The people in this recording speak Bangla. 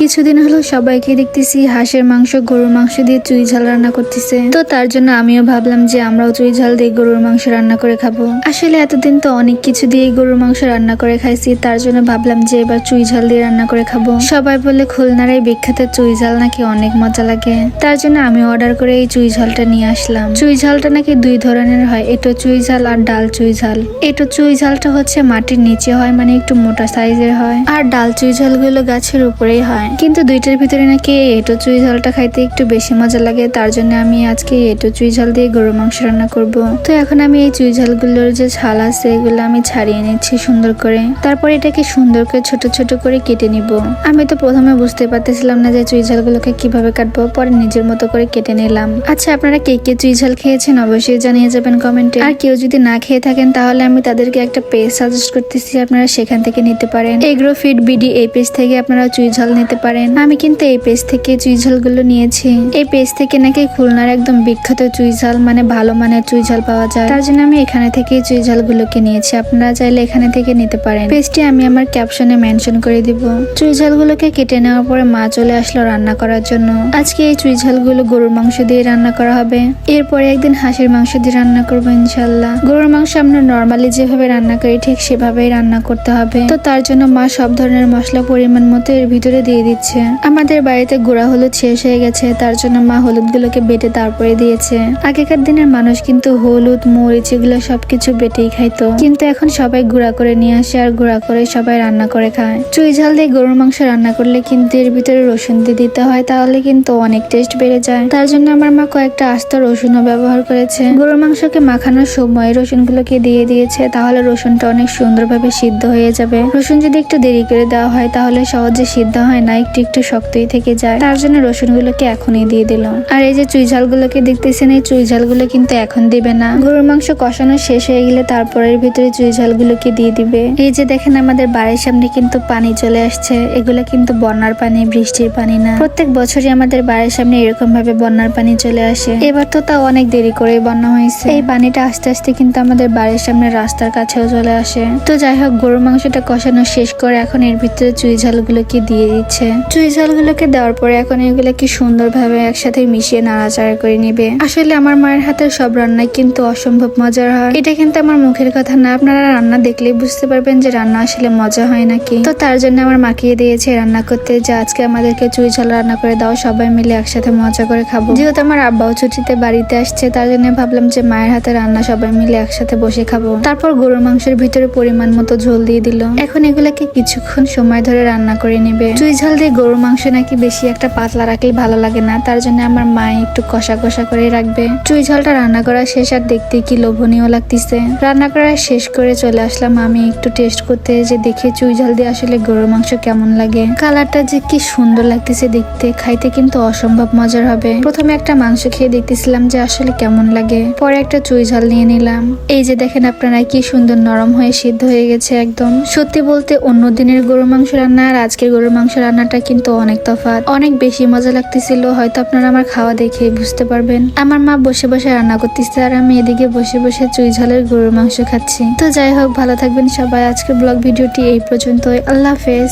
কিছুদিন হলো সবাইকে দেখতেছি হাঁসের মাংস, গরুর মাংস দিয়ে চুই ঝাল রান্না করতেছে। তো তার জন্য আমিও ভাবলাম যে আমরাও চুই ঝাল দিয়ে গরুর মাংস রান্না করে খাবো। আসলে এতদিন তো অনেক কিছু দিয়ে গরুর মাংস রান্না করে খাইছি, তার জন্য ভাবলাম যে এবার চুই ঝাল দিয়ে রান্না করে খাবো। সবাই বলে খুলনার এই বিখ্যাত চুই ঝাল নাকি অনেক মজা লাগে, তার জন্য আমি অর্ডার করে এই চুই ঝালটা নিয়ে আসলাম। চুই ঝালটা নাকি দুই ধরনের হয়, এটো চুই ঝাল আর ডাল চুই ঝাল। এটো চুই ঝালটা হচ্ছে মাটির নিচে হয়, মানে একটু মোটা সাইজের হয়, আর ডাল চুই ঝাল গুলো গাছের উপরেই হয়। কিন্তু দুইটার ভিতরে নাকি এটো চুই ঝালটা খাইতে একটু বেশি মজা লাগে, তার জন্য আমি আজকে এটো চুই ঝাল দিয়ে গরুর মাংস রান্না করব। তো এখন আমি এই চুই ঝালগুলোর যে ছাল আছে এগুলো আমি ছাড়িয়ে নিচ্ছি সুন্দর করে, তারপর এটাকে সুন্দর করে ছোট ছোট করে কেটে নিব। আমি তো প্রথমে বুঝতে পারতেছিলাম না যে চুই ঝালগুলোকে কিভাবে কাটবো, পরে নিজের মতো করে কেটে নিলাম। আচ্ছা, আপনারা কে কে চুই ঝাল খেয়েছেন অবশ্যই জানিয়ে যাবেন কমেন্টে। আর কেউ যদি না খেয়ে থাকেন তাহলে আমি তাদেরকে একটা পেজ সাজেস্ট করতেছি, আপনারা সেখান থেকে নিতে পারেন। এগ্রো ফিড বিডি এই পেজ থেকে আপনারা চুই ঝাল নিতে পারেন। আমি কিন্তু এই পেজ থেকে চুই ঝালগুলো নিয়েছি। এই পেজ থেকে নাকি খুলনার একদম বিখ্যাত চুই ঝাল, মানে ভালো মানের চুই ঝাল পাওয়া যায়, তার জন্য আমি এখানে থেকে চুই ঝালগুলোকে নিয়েছি। আপনারা চাইলে এখানে থেকে নিতে পারেন। পেজটি আমি আমার ক্যাপশনে মেনশন করে দিব। চুই ঝালগুলোকে কেটে নেওয়ার পরে মা চলে আসলো রান্না করার জন্য। আজকে এই চুই ঝালগুলো গরুর মাংস দিয়ে রান্না করা হবে, এরপরে একদিন হাঁসের মাংস দিয়ে রান্না করবো ইনশাল্লাহ। গরুর মাংস আমরা নর্মালি যেভাবে রান্না করি ঠিক সেভাবেই রান্না করতে হবে। তো তার জন্য মা সব ধরনের মশলা পরিমাণ মতো এর ভিতরে দিয়ে দিচ্ছে। আমাদের বাড়িতে গুঁড়া হলুদ শেষ হয়ে গেছে, তার জন্য মা হলুদগুলোকে বেটে তারপরে দিয়েছে। আগেকার দিনের মানুষ কিন্তু হলুদ মরিচ এগুলো সবকিছু বেটেই খাইতো, কিন্তু এখন সবাই গুঁড়া করে নিয়ে আসে আর গুঁড়া করে সবাই রান্না করে খায়। চুই ঝাল দিয়ে গরুর মাংস রান্না করলে কিন্তু এর ভিতরে রসুন দিয়ে দিতে হয়, তাহলে কিন্তু অনেক টেস্ট বেড়ে যায়। তার জন্য আমার মা কয়েকটা আস্ত রসুনও ব্যবহার করেছে। গরুর মাংসকে মাখানোর সময় রসুনগুলোকে দিয়ে দিয়েছে, তাহলে রসুনটা অনেক সুন্দরভাবে সিদ্ধ হয়ে যাবে। রসুন যদি একটু দেরি করে দেওয়া হয় তাহলে সহজে সিদ্ধ হয় না, একটু একটু শক্তই থেকে যায়, তার জন্য রসুনগুলোকে এখনই দিয়ে দিল। আর এই যে চুই ঝালগুলোকে দেখতেছেন, এই চুই ঝালগুলো কিন্তু এখন দিবে না, গরুর মাংস কষানো শেষ হয়ে গেলে তারপরের ভিতরে চুই ঝালগুলোকে দিয়ে দিবে। এই যে দেখেন আমাদের বাড়ির সামনে কিন্তু পানি চলে আসছে, এগুলো কিন্তু বন্যার পানি, বৃষ্টির পানি না। প্রত্যেক বছরই আমাদের বাড়ির সামনে এরকম ভাবে বন্যার পানি চলে আসে। এবার তো তাও অনেক দেরি করে বন্যা হয়েছে। এই পানিটা আস্তে আস্তে কিন্তু আমাদের বাড়ির সামনে রাস্তার কাছেও চলে আসে। তো যাই হোক, গরুর মাংসটা কষানো শেষ করে এখন এর ভিতরে চুই ঝালগুলোকে দিয়ে দিচ্ছে। চুই ঝালগুলোকে দেওয়ার পরে এখন এগুলোকে সুন্দরভাবে একসাথে মিশিয়ে নাড়াচাড়া করে নিবে। আসলে আমার মায়ের হাতের সব রান্নাই কিন্তু অসম্ভব মজার হয়। এটা কিন্তু আমার মুখের কথা না, আপনারা রান্না দেখলেই বুঝতে পারবেন যে রান্না আসলে মজা হয় নাকি। তো তার জন্য আমার মাখিয়ে দিয়েছে রান্না করতে, যে আজকে আমাদেরকে চুই ঝাল রান্না করে দাও, সবাই মিলে একসাথে মজা করে খাবো। যেহেতু আমার আব্বাও ছুটিতে বাড়িতে আসছে, তার জন্য ভাবলাম যে মায়ের হাতে রান্না সবাই মিলে একসাথে বসে খাবো। তারপর গরুর মাংসের ভিতরে পরিমাণ মতো ঝোল দিয়ে দিল। এখন এগুলাকে কিছুক্ষণ সময় ধরে রান্না করে নিবে। চুই ঝাল দিয়ে গরুর মাংস নাকি বেশি একটা পাতলা রাখলে ভালো লাগে না, তার জন্য আমার মা একটু কষা কষা করে রাখবে। চুই ঝালটা রান্না করা শেষ, আর দেখতে কি লোভনীয় লাগতেছে। রান্না করা শেষ করে চলে আসলাম আমি একটু টেস্ট করতে, যে দেখে চুই ঝাল দিয়ে আসলে গরুর মাংস কেমন লাগে। কালারটা যে কি সুন্দর লাগতেছে দেখতে, খাইতে কিন্তু অসম্ভব মজার হবে। প্রথমে একটা মাংস খেয়ে দেখতেছিলাম যে আসলে কেমন লাগে, পরে একটা চুই ঝাল নিয়ে নিলাম। এই যে দেখেন আপনারা, কি সুন্দর নরম হয়ে সিদ্ধ হয়ে গেছে একদম। সত্যি বলতে অন্য দিনের গরুর মাংস রান্না আর আজকের গরুর মাংস রান্নাটা কিন্তু অনেক তফাৎ, অনেক বেশি মজা লাগতেছিল। হয়তো আপনারা আমার খাওয়া দেখে বুঝতে পারবেন। আমার মা বসে বসে রান্না করতেছে আর আমি এদিকে বসে বসে চুই ঝালের গরুর মাংস খাচ্ছি। তো যাই হোক, ভালো থাকবেন সবাই। আজকের ব্লগ ভিডিওটি এই পর্যন্তই। আল্লাহ হাফেজ।